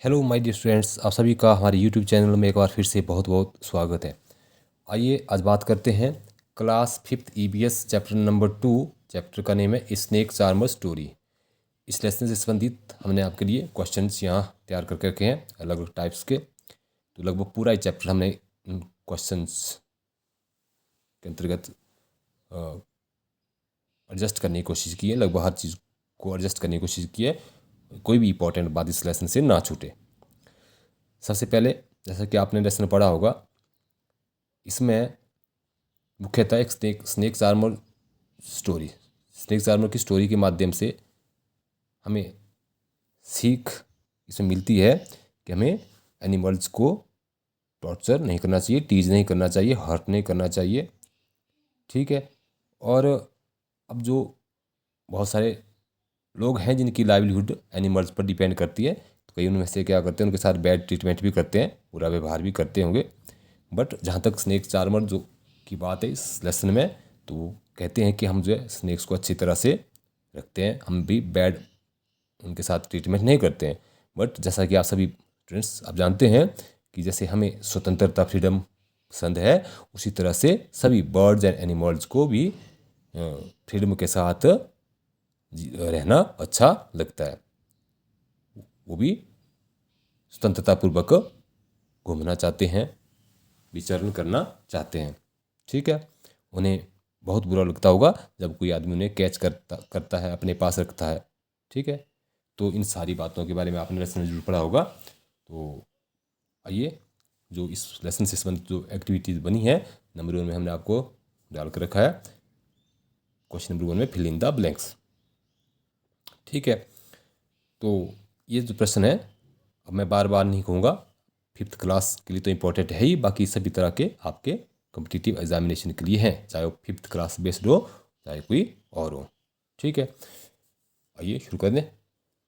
Hello my dear students, आप सभी का हमारे यूट्यूब चैनल में एक बार फिर से बहुत बहुत स्वागत है। आइए आज बात करते हैं class 5th EBS chapter number 2। Chapter का नेम है स्नेक चार्मर स्टोरी। इस लेसन से संबंधित हमने आपके लिए क्वेश्चंस यहाँ तैयार करके रखे हैं अलग अलग टाइप्स के। तो लगभग पूरा ही चैप्टर हमने क्वेश्चंस के अंतर्गत एडजस्ट करने की कोशिश की है। लगभग हर चीज़ को एडजस्ट करने की कोशिश की है, कोई भी इंपॉर्टेंट बात इस लेसन से ना छूटे। सबसे पहले जैसा कि आपने लेसन पढ़ा होगा, इसमें मुख्यतः एक स्नेक चार्मर की स्टोरी के माध्यम से हमें सीख इसमें मिलती है कि हमें एनिमल्स को टॉर्चर नहीं करना चाहिए, टीज नहीं करना चाहिए, हर्ट नहीं करना चाहिए। ठीक है। और अब जो बहुत सारे लोग हैं जिनकी लाइवलीहुड एनिमल्स पर डिपेंड करती है, तो कई उनमें से क्या करते हैं, उनके साथ बैड ट्रीटमेंट भी करते हैं, बुरा व्यवहार भी करते होंगे। बट जहाँ तक स्नेक चार्मर जो की बात है इस लेसन में, तो वो कहते हैं कि हम जो है स्नेक्स को अच्छी तरह से रखते हैं, हम भी बैड उनके साथ ट्रीटमेंट नहीं करते हैं। बट जैसा कि आप सभी स्टूडेंट्स आप जानते हैं कि जैसे हमें स्वतंत्रता फ्रीडम पसंद है, उसी तरह से सभी बर्ड्स एंड एनिमल्स को भी फ्रीडम के साथ रहना अच्छा लगता है। वो भी स्वतंत्रतापूर्वक घूमना चाहते हैं, विचरण करना चाहते हैं। ठीक है। उन्हें बहुत बुरा लगता होगा जब कोई आदमी उन्हें कैच करता है, अपने पास रखता है। ठीक है। तो इन सारी बातों के बारे में आपने लेसन में जरूर पढ़ा होगा। तो आइए जो इस लेसन से संबंधित जो एक्टिविटीज़ बनी है, नंबर 1 में हमने आपको डाल कर रखा है। क्वेश्चन नंबर 1 में फिल इन द ब्लैंक्स। ठीक है। तो ये जो प्रश्न है, अब मैं बार बार नहीं कहूँगा, 5th क्लास के लिए तो इम्पोर्टेंट है ही, बाकी सभी तरह के आपके कॉम्पिटिटिव एग्जामिनेशन के लिए हैं, चाहे वो 5th क्लास बेस्ड हो चाहे कोई और हो। ठीक है। आइए शुरू कर दें।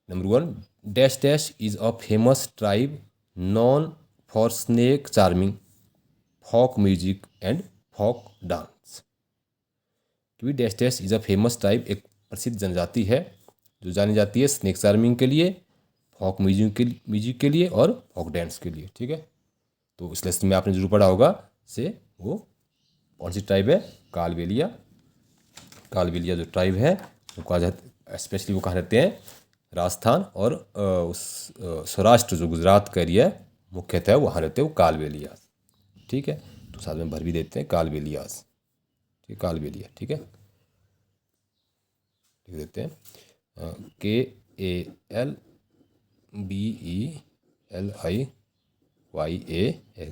Number 1, dash dash is a famous tribe known for snake charming, folk music and folk dance. क्योंकि dash dash is a famous tribe एक प्रसिद्ध जनजाति है जो जानी जाती है स्नेक चार्मिंग के लिए, फोक म्यूजिक के लिए और फोक डांस के लिए। ठीक है। तो इस लेसन में आपने जरूर पढ़ा होगा से वो कौन सी ट्राइब है, कालबेलिया। कालबेलिया जो ट्राइब है वो कहा जाता, स्पेशली वो कहाँ रहते हैं, राजस्थान और उस सौराष्ट्र जो गुजरात का एरिया है मुख्यतः वहाँ रहते हैं वो कालबेलियास। ठीक है। तो साथ में भर भी देते हैं कालबेलियास। ठीक, कालबेलिया। ठीक है, लिख देते हैं KALBELIYA,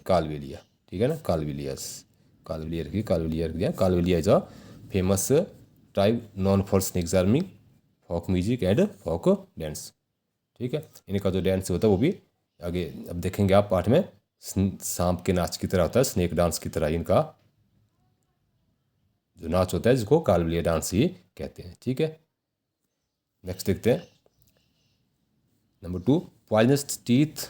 कालबेलिया। ठीक है ना, कालबेलियास। कालबेलिया रखिए, कालबेलिया रख दिया। Kalbelia is a famous tribe known for snake charming, folk music and folk dance. ठीक है। इनका जो डांस होता है वो भी आगे अब देखेंगे आप पाठ में, सांप के नाच की तरह होता है, स्नेक डांस की तरह इनका जो नाच होता है जिसको कालबेलिया डांस ही कहते हैं। ठीक है। नेक्स्ट देखते हैं नंबर 2, पॉइजनस टीथ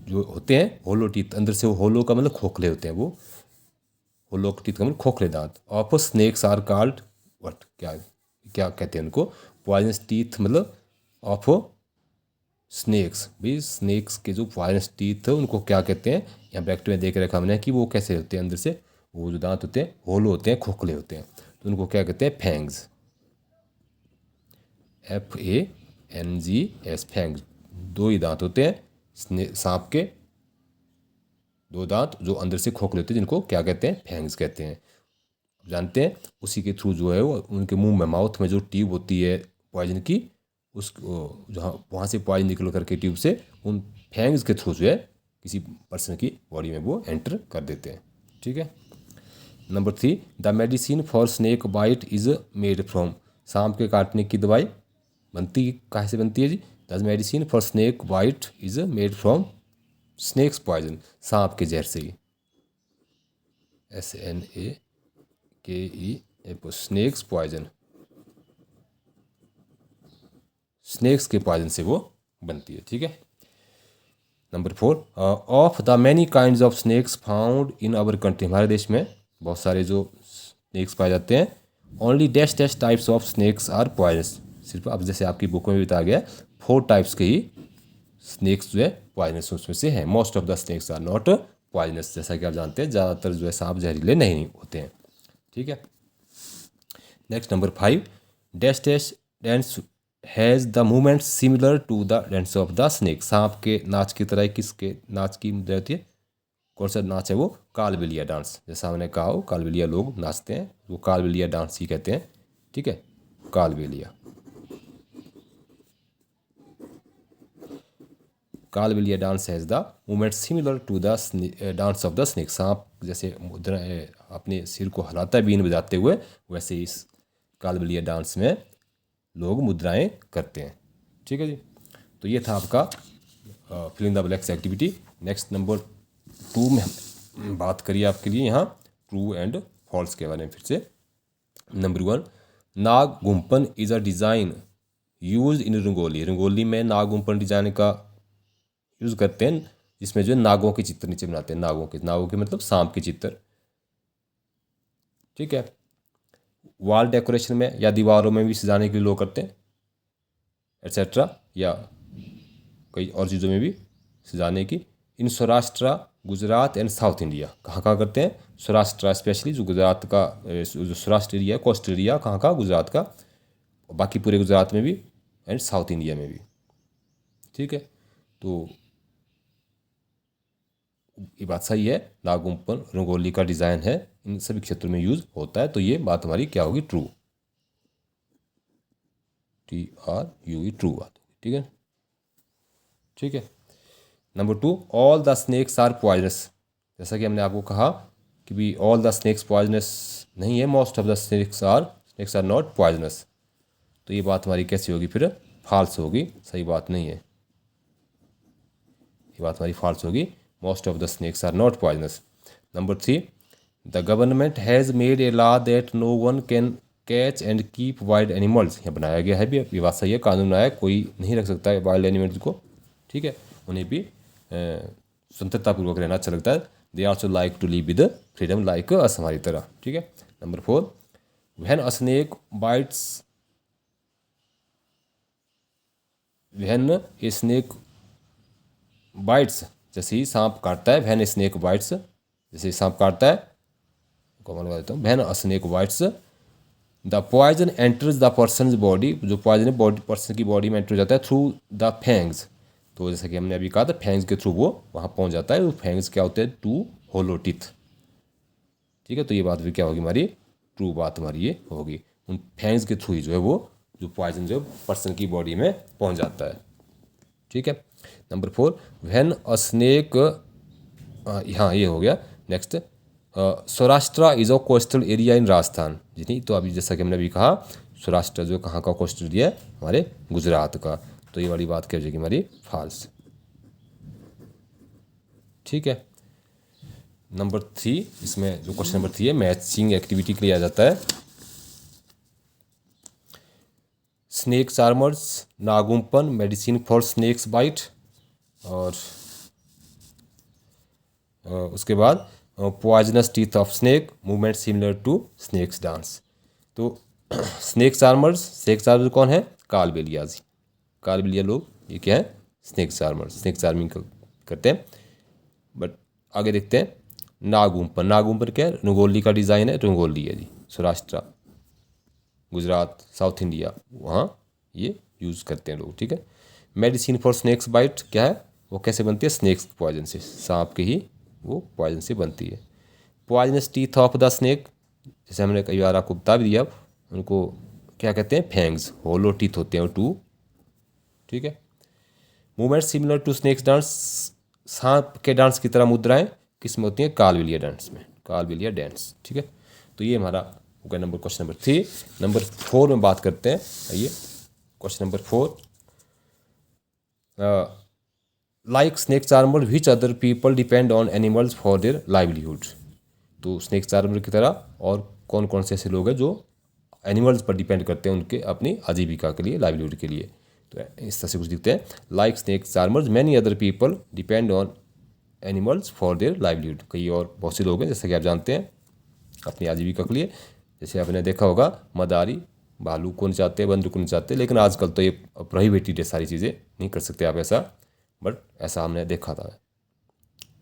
जो होते हैं, होलो टीथ, अंदर से वो होलो का मतलब खोखले होते हैं, वो होलो टीथ का मतलब खोखले दांत। Of snakes are called what, क्या क्या कहते हैं उनको, पॉइजनस टीथ मतलब ऑफ स्नेक्स। भाई स्नेक्स के जो पॉइजनस टीथ है उनको क्या कहते हैं, यहाँ ब्रैकेट में देख रखा हमने कि वो कैसे होते हैं, अंदर से वो जो दांत होते हैं होलो होते हैं, खोखले होते हैं, तो उनको क्या कहते हैं, फैंग्स। FANGS, fangs. 2 ही दांत होते हैं सांप के, 2 दांत जो अंदर से खोखले होते हैं जिनको क्या कहते हैं, फैंग्स कहते हैं। जानते हैं उसी के थ्रू जो है वो उनके मुंह में, माउथ में जो ट्यूब होती है पॉइजन की, उस जहाँ वहाँ से पॉइजन निकल करके ट्यूब से उन फैंग्स के थ्रू जो है किसी पर्सन की बॉडी में वो एंटर कर देते हैं। ठीक है। Number 3, the medicine for snake bite is made from, सांप के काटने की दवाई बनती कहाँ से बनती है जी, the medicine for snake bite is made from snakes poison, सांप के जहर से ही। SNAKE, स्नेक्स पॉइजन, स्नेक्स के पॉइजन से वो बनती है। ठीक है। Number 4, of the many kinds of snakes found in our country, हमारे देश में बहुत सारे जो स्नेक्स पाए जाते हैं, only dash dash types of snakes are poisonous, सिर्फ अब जैसे आपकी बुक में भी बताया गया 4 टाइप्स के ही स्नेक्स जो है पॉइजनस उसमें से है। Most of the snakes are not poisonous, जैसा कि आप जानते हैं ज़्यादातर जो है सांप जहरीले नहीं होते हैं। ठीक है। Next number 5, dash dash dance has the movement similar to the dance of the snake. सांप के नाच की तरह किसके नाच की मुद्रा होती है? कौन सा नाच है वो? कालबेलिया डांस। जैसा मैंने कहा हो कालबेलिया लोग नाचते हैं, वो कालबेलिया डांस ही कहते हैं। ठीक है, Kalbelia. Kalbelia dance has the movement similar to the dance of the snake. सांप जैसे मुद्रा अपने सिर को हिलाता है बीन बजाते हुए, वैसे इस कालबेलिया डांस में लोग मुद्राएं करते हैं। ठीक है जी। तो ये था आपका fill in the blanks activity. Next number 2 में बात करिए आपके लिए यहाँ ट्रू एंड फॉल्स के बारे में फिर से। नंबर 1, नाग गुम्पन is a design used in rangoli. Rangoli में नाग गुम्पन डिज़ाइन का यूज़ करते हैं, जिसमें जो है नागों के चित्र नीचे बनाते हैं। नागों के मतलब सांप के चित्र। ठीक है। वॉल डेकोरेशन में या दीवारों में भी सजाने के लिए लोग करते हैं, एट्सेट्रा, या कई और चीज़ों में भी सजाने की। In Saurashtra, Gujarat and South India. कहाँ कहाँ करते हैं? सौराष्ट्र स्पेशली, जो गुजरात का जो सौराष्ट्र एरिया, कोस्ट एरिया, कहाँ का? गुजरात का, बाकी पूरे गुजरात में भी एंड साउथ इंडिया में भी। ठीक है। तो ये बात सही है, नागुम्पन रंगोली का डिज़ाइन है, इन सभी क्षेत्रों में यूज़ होता है। तो ये बात हमारी क्या होगी? ट्रू। TRUE, ट्रू बात होगी। ठीक है। ठीक है। Number 2, all the snakes are poisonous. जैसा कि हमने आपको कहा कि भी ऑल द स्नेक्स पॉइजनस नहीं है, most of the snakes are not poisonous. तो ये बात हमारी कैसी होगी? फिर फॉल्स होगी, सही बात नहीं है। ये बात हमारी फॉल्स होगी, most of the snakes are not poisonous. Number 3, the government has made a law that no one can catch and keep wild animals. यहाँ बनाया गया है भी, ये बात सही है, कानून बनाया है, कोई नहीं रख सकता है वाइल्ड एनिमल्स को। ठीक है। उन्हें भी स्वतंत्रतापूर्वक रहना अच्छा लगता है। They also like to live with freedom like us, हमारी तरह। ठीक है। Number 4, when a snake bites, when a snake bites, जैसे ही सांप काटता है, व्हेन ए स्नेक बाइट्स, जैसे ही सांप काटता है, कॉमन बता देता हूँ, when a snake bites the poison enters the person body. जो पॉइजन बॉडी पर्सन की बॉडी में एंटर हो जाता है थ्रू द फैंग्स। तो जैसा कि हमने अभी कहा था, फैंग्स के थ्रू वो वहाँ पहुँच जाता है। वो फैंग्स क्या होते हैं? 2 होलो टीथ। ठीक है। तो ये बात भी क्या होगी हमारी? ट्रू बात हमारी ये होगी। उन फैंग्स के थ्रू ही जो है वो जो पॉइजन जो पर्सन की बॉडी में पहुँच जाता है। ठीक है। नंबर 4, व्हेन अ स्नेक, हाँ ये हो गया। Next, Saurashtra is a coastal area in Rajasthan. जी नहीं, तो अभी जैसा कि हमने अभी कहा, सौराष्ट्र जो कहाँ का कोस्टल एरिया है? हमारे गुजरात का। तो ये वाली बात क्या हो जाएगी हमारी? फॉल्स। ठीक है। नंबर 3, इसमें जो क्वेश्चन नंबर 3 है, मैचिंग एक्टिविटी के लिए आ जाता है। Snake charmers, Nagumpan, medicine for snakes bite, और उसके बाद poisonous teeth of snake, movement similar to snakes dance. तो स्नेक चार्मर्स कौन है? कालबेलियाज। कालबेलिया लोग ये क्या है? स्नेक चार्मिंग करते हैं। बट आगे देखते हैं नागुम्पन क्या है? रंगोली का डिज़ाइन है, रंगोली है जी। सौराष्ट्र, गुजरात, साउथ इंडिया, वहाँ ये यूज़ करते हैं लोग। ठीक है। मेडिसिन फॉर स्नेक्स बाइट क्या है? वो कैसे बनती है? स्नेक्स पॉइजन से, सांप के ही वो पॉइजन से बनती है। Poisonous teeth of the snake, जैसे हमने कई बार आपको बता भी दिया, उनको क्या कहते हैं? फैंग्स, होलो टीथ होते हैं वो 2। ठीक है। Movement similar to snakes dance, सांप के डांस की तरह मुद्राएं किस में होती हैं? कालबेलिया डांस में, कालबेलिया डांस। ठीक है। तो ये हमारा हो गया क्वेश्चन नंबर 3। नंबर 4 में बात करते हैं। आइए question number 4, like snake charmer which other people depend on animals for their livelihood. तो स्नेक चार्मर की तरह और कौन कौन से ऐसे लोग हैं जो एनिमल्स पर डिपेंड करते हैं उनके अपनी आजीविका के लिए, लाइवलीहुड के लिए। तो इस तरह से कुछ दिखते हैं। Like snake charmers many other people depend on animals for their livelihood. कई और बहुत से लोग हैं, जैसा कि आप जानते हैं, अपनी आजीविका के लिए। जैसे आपने देखा होगा, मदारी भालू को नहीं चाहते, बंदर को नहीं चाहते, लेकिन आजकल तो ये प्रोहिबिटेड है, सारी चीज़ें नहीं कर सकते आप ऐसा। बट ऐसा हमने देखा था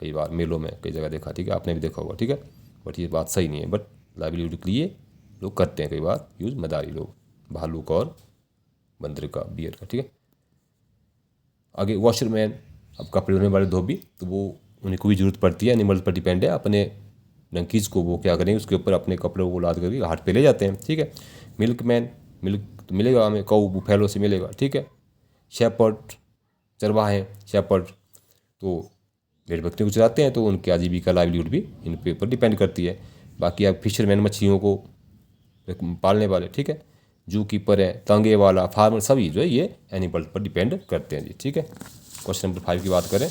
कई बार, मेलों में कई जगह देखा, ठीक है, आपने भी देखा होगा, ठीक है। बट ये बात सही नहीं है, बट लाइवलीहुड के लिए लोग करते हैं कई बार यूज़, मदारी लोग, भालू का और बंदर का, बियर का, ठीक है। आगे वॉशरमैन, अब कपड़े धोने वाले धोबी, तो वो उन्हीं को भी ज़रूरत पड़ती है, एनिमल्स पर डिपेंड है। अपने नंकीज को वो क्या करेंगे, उसके ऊपर अपने कपड़ों को लाद करके घाट पे ले जाते हैं, ठीक है। मिल्कमैन, मिल्क तो मिलेगा हमें, कऊ बुफैलो से मिलेगा, ठीक है। शेपर्ड, चरवाहे, शेपर्ड तो भेड़ बकरियों को चलाते हैं, तो उनकी आजीविका लाइवलीहुड भी इन पे ऊपर डिपेंड करती है। बाकी आप फिशरमैन, मछलियों को पालने वाले, ठीक है। जू कीपर है, तांगे वाला, फार्मर, सभी जो है ये एनिमल पर डिपेंड करते हैं जी, ठीक है। क्वेश्चन नंबर 5 की बात करें,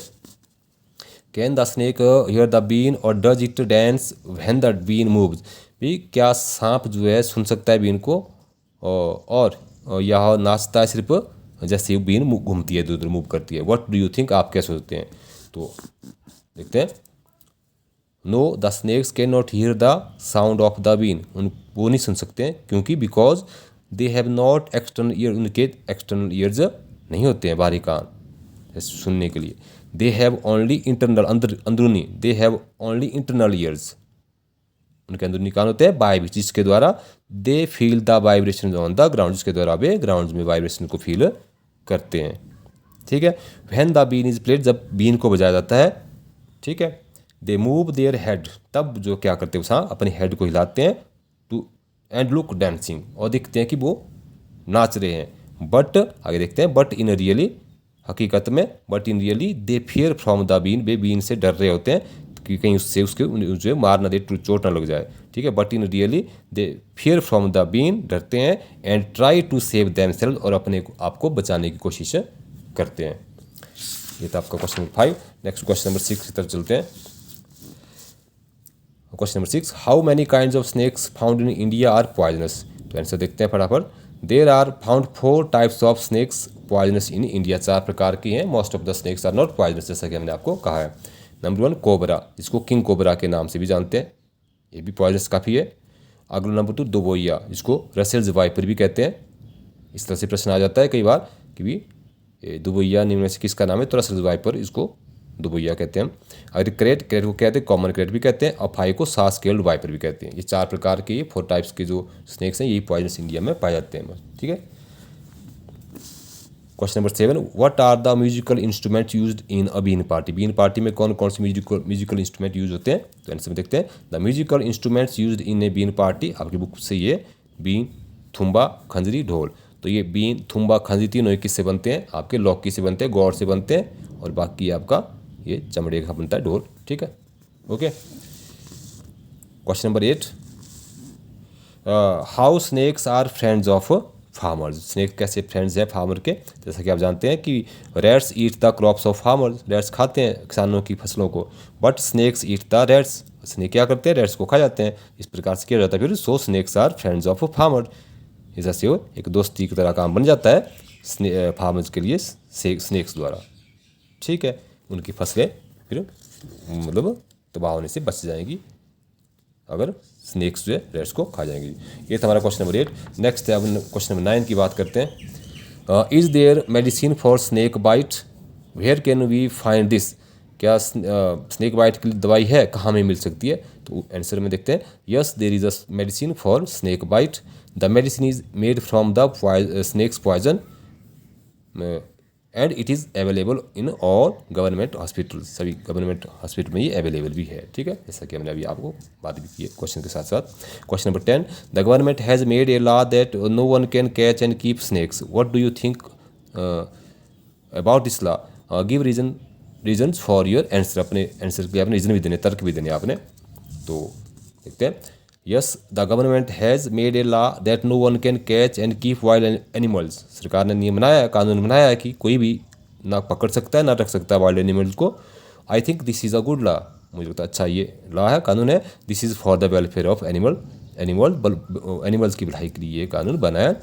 can the snake hear the been और does it dance when the been moves. भी क्या सांप जो है सुन सकता है बीन को, और यह नाचता है सिर्फ जैसे ही बीन घूमती है, इधर उधर मूव करती है। व्हाट डू यू थिंक, आप क्या सोचते हैं। तो देखते हैं, no the snakes can not hear the sound of the been, वो नहीं सुन सकते हैं क्योंकि because they have not external ear, उनके एक्सटर्नल ईयर्स नहीं होते हैं, बाहरी कान सुनने के लिए। दे हैव ओनली इंटरनल, अंदरूनी, they have only internal ears, उनके अंदरूनी कान होते हैं बाय, जिसके द्वारा they feel the vibration on the ground, जिसके द्वारा वे ग्राउंड में वाइब्रेशन को फील करते हैं, ठीक है। When the been is played, जब बीन को बजाया जाता है, ठीक है। दे मूव देयर हेड, तब जो क्या करते हैं वहाँ अपने हेड को हिलाते हैं, टू एंड लुक डांसिंग, और देखते हैं कि वो नाच रहे हैं। बट आगे देखते हैं, बट इन रियली, हकीकत में, but in really they fear from the been, वे बीन से डर रहे होते हैं कि कहीं उससे उसके जो मार ना दे, चोट ना लग जाए, ठीक है। But in really they fear from the been, डरते हैं, and try to save themselves, और अपने आप को बचाने की कोशिश करते हैं। ये था आपका question number 5। Next question number 6 की तरफ चलते हैं। Question number 6, how many kinds of snakes found in India are poisonous. तो आंसर देखते हैं फटाफट। There are found 4 types of snakes poisonous in India, 4 प्रकार की हैं। Most of the snakes are not poisonous, जैसा कि हमने आपको कहा है। नंबर 1 कोबरा, जिसको किंग कोबरा के नाम से भी जानते हैं, ये भी पॉइजनस काफ़ी है। अगला नंबर 2 दुबोइया, जिसको रसेल्स वाइपर भी कहते हैं। इस तरह से प्रश्न आ जाता है कई बार कि भी दुबोइया निम्न में से किसका नाम है, तो रसेल्स वाइपर, इसको दुबोइया कहते हैं। अगर क्रेट, क्रेट को कहते हैं कॉमन क्रेट भी कहते हैं, और फाई को सास स्केल्ड वाइपर भी कहते हैं। ये 4 प्रकार के, ये 4 टाइप्स के जो स्नेक्स हैं, यही पॉइजनस इंडिया में पाए जाते हैं, ठीक है। Question number 7, what are the musical instruments used in a been party. बीन पार्टी में कौन कौन से म्यूजिकल इंस्ट्रूमेंट यूज होते हैं, तो आंसर में देखते हैं। The musical instruments used in a been party, आपकी बुक से ये बीन, थुम्बा, खंजरी, ढोल। तो ये बीन, थुम्बा, खंजरी तीनों किससे बनते हैं, आपके लौकी से बनते हैं, गौर से बनते हैं, और बाकी आपका ये चमड़े का बनता है ढोल, ठीक है, okay. Question number 8, how snakes are friends of farmers. Snake कैसे फ्रेंड्स हैं फार्मर के, जैसा कि आप जानते हैं कि rats eat the crops of farmers, rats खाते हैं किसानों की फसलों को, but snakes eat the rats, snake क्या करते हैं, रैट्स को खा जाते हैं। इस प्रकार से किया जाता है फिर, so snakes are friends of farmer, ऐसा से एक दोस्ती की तरह काम बन जाता है फार्मर्स के लिए स्नेक्स द्वारा, ठीक है। उनकी फसलें फिर मतलब तबाह होने से बच जाएंगी अगर स्नेक्स जो है रैट्स को खा जाएंगी। ये था हमारा क्वेश्चन नंबर 8। नेक्स्ट है, अब क्वेश्चन नंबर 9 की बात करते हैं। Is there medicine for snake bite, where can we find this. क्या स्नेक बाइट की दवाई है, कहाँ में मिल सकती है, तो आंसर में देखते हैं। Yes there is a medicine for snake bite, the medicine is made from the snakes poison and it is available in all government hospital, सभी गवर्नमेंट हॉस्पिटल में ये अवेलेबल भी है, ठीक है, जैसा कि हमने अभी आपको बात भी की है क्वेश्चन के साथ साथ। Question number 10, the government has made a law that no one can catch and keep snakes, what do you think about this law, give reasons for your answer. अपने आंसर के लिए आपने रीजन भी देने, तर्क भी देने आपने, तो देखते हैं। Yes the government has made a law that no one can catch and keep wild animals, सरकार ने नियम बनाया है, कानून बनाया है कि कोई भी ना पकड़ सकता है ना रख सकता है वाइल्ड एनिमल्स को। I think this is a good law, मुझे लगता है अच्छा ये लॉ है, कानून है। This is for the welfare of animals की भलाई के लिए ये कानून बना है।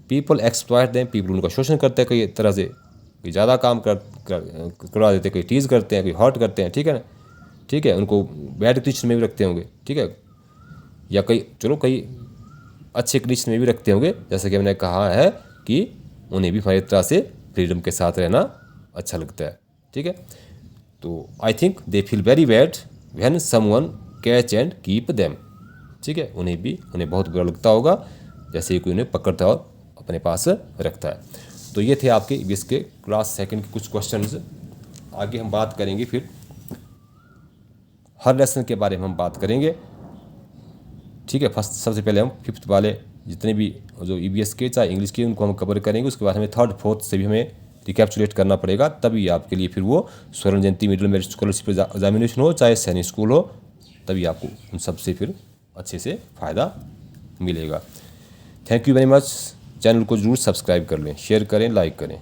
पीपल एक्सप्लॉइट देम, पीपल उनका शोषण करते हैं कई तरह से, कोई ज़्यादा काम करवा देते हैं, कोई टीज़ करते हैं, कोई हर्ट करते हैं, ठीक है ना, ठीक है, उनको बैड कंडीशन में भी रखते होंगे, ठीक है, या कई अच्छे कंडीशन में भी रखते होंगे, जैसा कि मैंने कहा है कि उन्हें भी हमारी तरह से फ्रीडम के साथ रहना अच्छा लगता है, ठीक है। तो I think they feel very bad when someone catch and keep them, ठीक है। उन्हें बहुत बुरा लगता होगा जैसे कोई उन्हें पकड़ता है और अपने पास रखता है। तो ये थे आपके ईवीएस के क्लास सेकंड के कुछ क्वेश्चंस। आगे हम बात करेंगे, फिर हर लेसन के बारे में हम बात करेंगे, ठीक है। फर्स्ट सबसे पहले हम फिफ्थ वाले जितने भी जो ईवीएस के चाहे इंग्लिश के उनको हम कवर करेंगे। उसके बाद हमें थर्ड फोर्थ से भी हमें रिकैप्चुलेट करना पड़ेगा, तभी आपके लिए फिर वो स्वर्ण जयंती मिडिल मेरिट स्कॉलरशिप एग्जामिनेशन हो चाहे सैनिक स्कूल हो, तभी आपको उन सबसे फिर अच्छे से फ़ायदा मिलेगा। Thank you very much. Channel को जरूर सब्सक्राइब कर लें, शेयर करें, लाइक करें।